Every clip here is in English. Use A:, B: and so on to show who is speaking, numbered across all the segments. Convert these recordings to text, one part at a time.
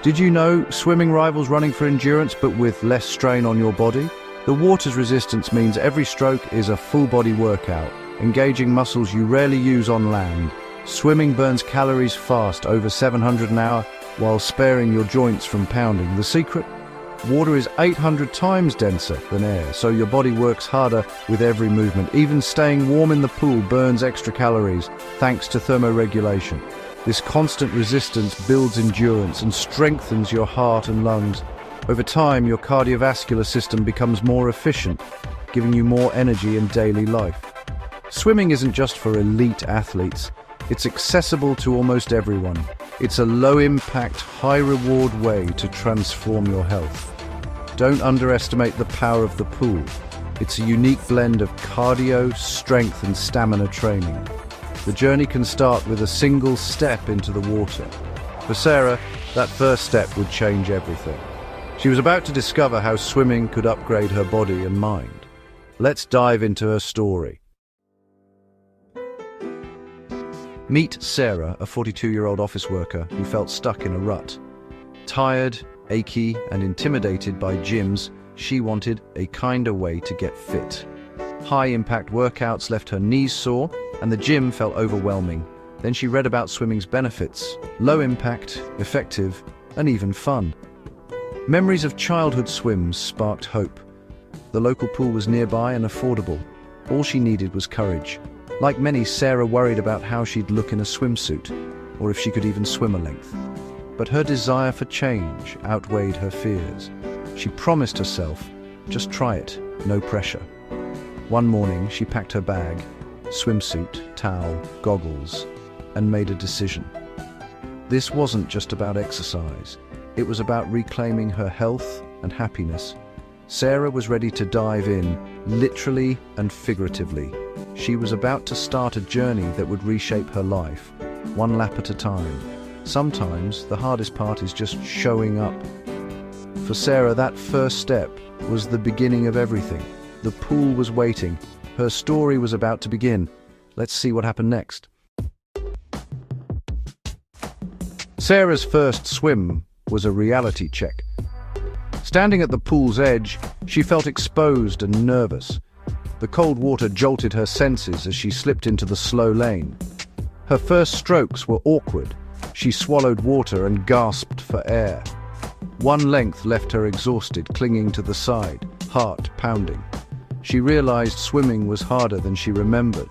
A: Did you know swimming rivals running for endurance but with less strain on your body? The water's resistance means every stroke is a full-body workout, engaging muscles you rarely use on land. Swimming burns calories fast, over 700 an hour, while sparing your joints from pounding. The secret? Water is 800 times denser than air, so your body works harder with every movement. Even staying warm in the pool burns extra calories, thanks to thermoregulation. This constant resistance builds endurance and strengthens your heart and lungs. Over time, your cardiovascular system becomes more efficient, giving you more energy in daily life. Swimming isn't just for elite athletes. It's accessible to almost everyone. It's a low-impact, high-reward way to transform your health. Don't underestimate the power of the pool. It's a unique blend of cardio, strength, and stamina training. The journey can start with a single step into the water. For Sarah, that first step would change everything. She was about to discover how swimming could upgrade her body and mind. Let's dive into her story. Meet Sarah, a 42-year-old office worker who felt stuck in a rut. Tired, achy, and intimidated by gyms, she wanted a kinder way to get fit. High-impact workouts left her knees sore, and the gym felt overwhelming. Then she read about swimming's benefits: low impact, effective, and even fun. Memories of childhood swims sparked hope. The local pool was nearby and affordable. All she needed was courage. Like many, Sarah worried about how she'd look in a swimsuit, or if she could even swim a length. But her desire for change outweighed her fears. She promised herself, just try it, no pressure. One morning, she packed her bag, swimsuit, towel, goggles, and made a decision. This wasn't just about exercise. It was about reclaiming her health and happiness. Sarah was ready to dive in, literally and figuratively. She was about to start a journey that would reshape her life, one lap at a time. Sometimes the hardest part is just showing up. For Sarah, that first step was the beginning of everything. The pool was waiting. Her story was about to begin. Let's see what happened next. Sarah's first swim was a reality check. Standing at the pool's edge, she felt exposed and nervous. The cold water jolted her senses as she slipped into the slow lane. Her first strokes were awkward. She swallowed water and gasped for air. One length left her exhausted, clinging to the side, heart pounding. She realized swimming was harder than she remembered.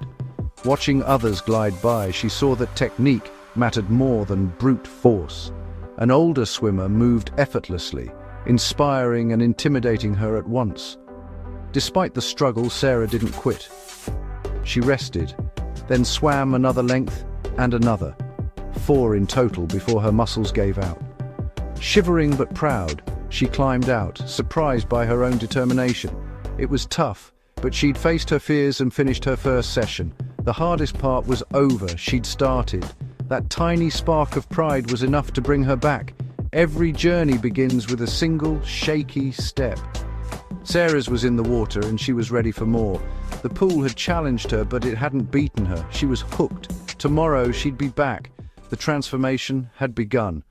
A: Watching others glide by, she saw that technique mattered more than brute force. An older swimmer moved effortlessly, inspiring and intimidating her at once. Despite the struggle, Sarah didn't quit. She rested, then swam another length and another, 4 in total before her muscles gave out. Shivering but proud, she climbed out, surprised by her own determination. It was tough, but she'd faced her fears and finished her first session. The hardest part was over. She'd started. That tiny spark of pride was enough to bring her back. Every journey begins with a single, shaky step. Sarah's was in the water and she was ready for more. The pool had challenged her, but it hadn't beaten her. She was hooked. Tomorrow she'd be back. The transformation had begun.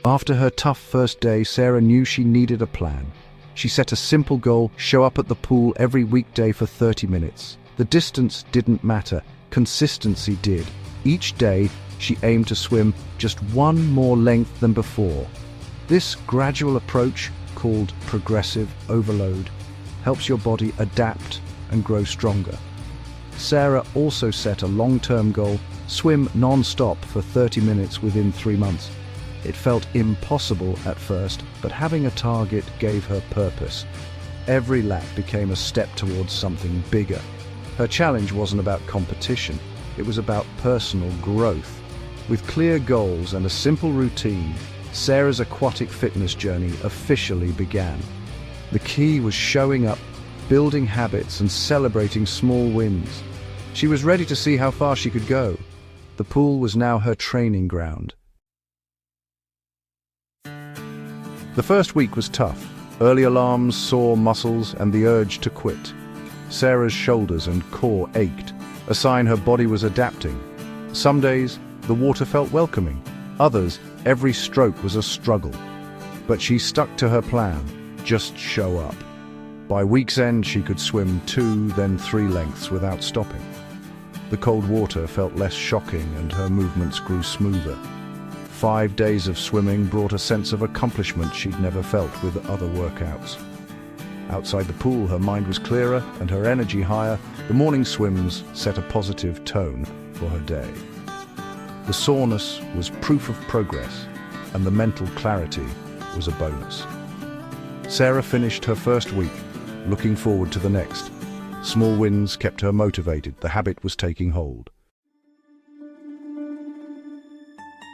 A: After her tough first day, Sarah knew she needed a plan. She set a simple goal: show up at the pool every weekday for 30 minutes. The distance didn't matter. Consistency did. Each day, she aimed to swim just 1 more length than before. This gradual approach, called progressive overload, helps your body adapt and grow stronger. Sarah also set a long-term goal: swim non-stop for 30 minutes within 3 months. It felt impossible at first, but having a target gave her purpose. Every lap became a step towards something bigger. Her challenge wasn't about competition, it was about personal growth. With clear goals and a simple routine, Sarah's aquatic fitness journey officially began. The key was showing up, building habits, and celebrating small wins. She was ready to see how far she could go. The pool was now her training ground. The first week was tough. Early alarms, sore muscles, and the urge to quit. Sarah's shoulders and core ached, a sign her body was adapting. Some days, the water felt welcoming. Others, every stroke was a struggle. But she stuck to her plan, just show up. By week's end, she could swim 2, then 3 lengths without stopping. The cold water felt less shocking and her movements grew smoother. 5 days of swimming brought a sense of accomplishment she'd never felt with other workouts. Outside the pool, her mind was clearer and her energy higher. The morning swims set a positive tone for her day. The soreness was proof of progress, and the mental clarity was a bonus. Sarah finished her first week, looking forward to the next. Small wins kept her motivated. The habit was taking hold.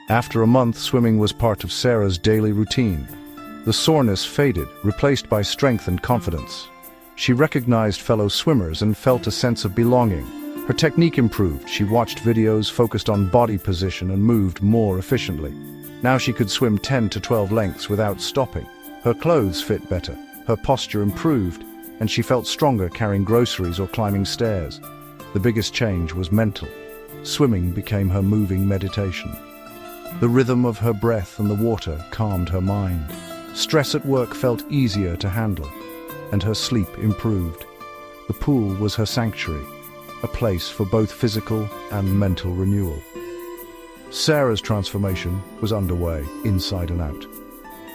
A: After a month, swimming was part of Sarah's daily routine. The soreness faded, replaced by strength and confidence. She recognized fellow swimmers and felt a sense of belonging. Her technique improved. She watched videos, focused on body position, and moved more efficiently. Now she could swim 10 to 12 lengths without stopping. Her clothes fit better, her posture improved, and she felt stronger carrying groceries or climbing stairs. The biggest change was mental. Swimming became her moving meditation. The rhythm of her breath and the water calmed her mind. Stress at work felt easier to handle, and her sleep improved. The pool was her sanctuary, a place for both physical and mental renewal. Sarah's transformation was underway, inside and out.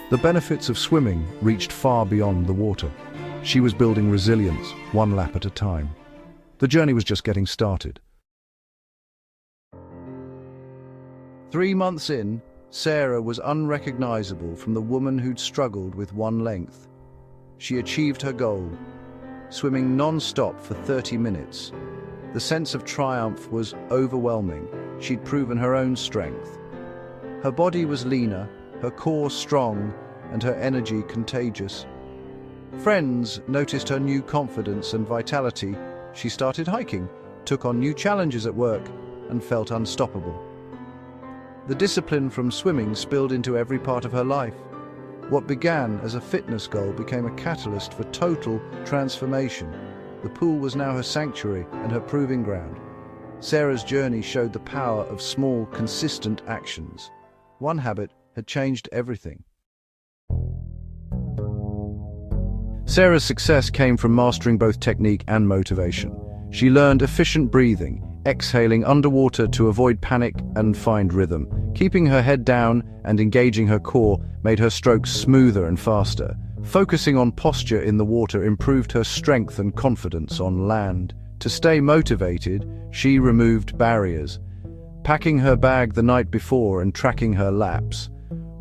A: The benefits of swimming reached far beyond the water. She was building resilience, one lap at a time. The journey was just getting started. 3 months in, Sarah was unrecognizable from the woman who'd struggled with one length. She achieved her goal, swimming non-stop for 30 minutes. The sense of triumph was overwhelming. She'd proven her own strength. Her body was leaner, her core strong, and her energy contagious. Friends noticed her new confidence and vitality. She started hiking, took on new challenges at work, and felt unstoppable. The discipline from swimming spilled into every part of her life. What began as a fitness goal became a catalyst for total transformation. The pool was now her sanctuary and her proving ground. Sarah's journey showed the power of small, consistent actions. One habit had changed everything. Sarah's success came from mastering both technique and motivation. She learned efficient breathing, exhaling underwater to avoid panic and find rhythm. Keeping her head down and engaging her core made her strokes smoother and faster. Focusing on posture in the water improved her strength and confidence on land. To stay motivated, she removed barriers, packing her bag the night before and tracking her laps.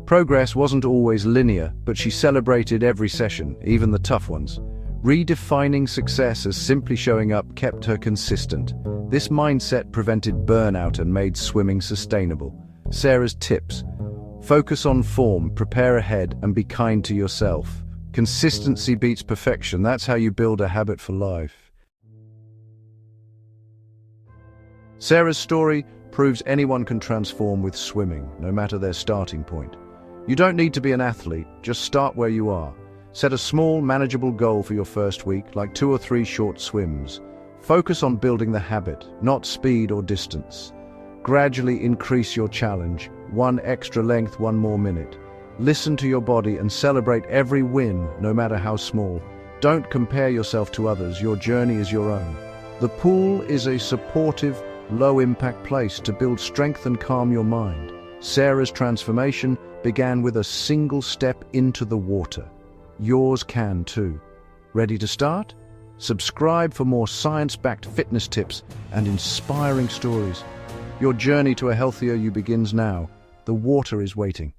A: Progress wasn't always linear, but she celebrated every session, even the tough ones. Redefining success as simply showing up kept her consistent. This mindset prevented burnout and made swimming sustainable. Sarah's tips: focus on form, prepare ahead, and be kind to yourself. Consistency beats perfection. That's how you build a habit for life. Sarah's story proves anyone can transform with swimming, no matter their starting point. You don't need to be an athlete, just start where you are. Set a small, manageable goal for your first week, like 2 or 3 short swims. Focus on building the habit, not speed or distance. Gradually increase your challenge, 1 extra length, 1 more minute. Listen to your body and celebrate every win, no matter how small. Don't compare yourself to others, your journey is your own. The pool is a supportive, low-impact place to build strength and calm your mind. Sarah's transformation began with a single step into the water. Yours can too. Ready to start? Subscribe for more science-backed fitness tips and inspiring stories. Your journey to a healthier you begins now. The water is waiting.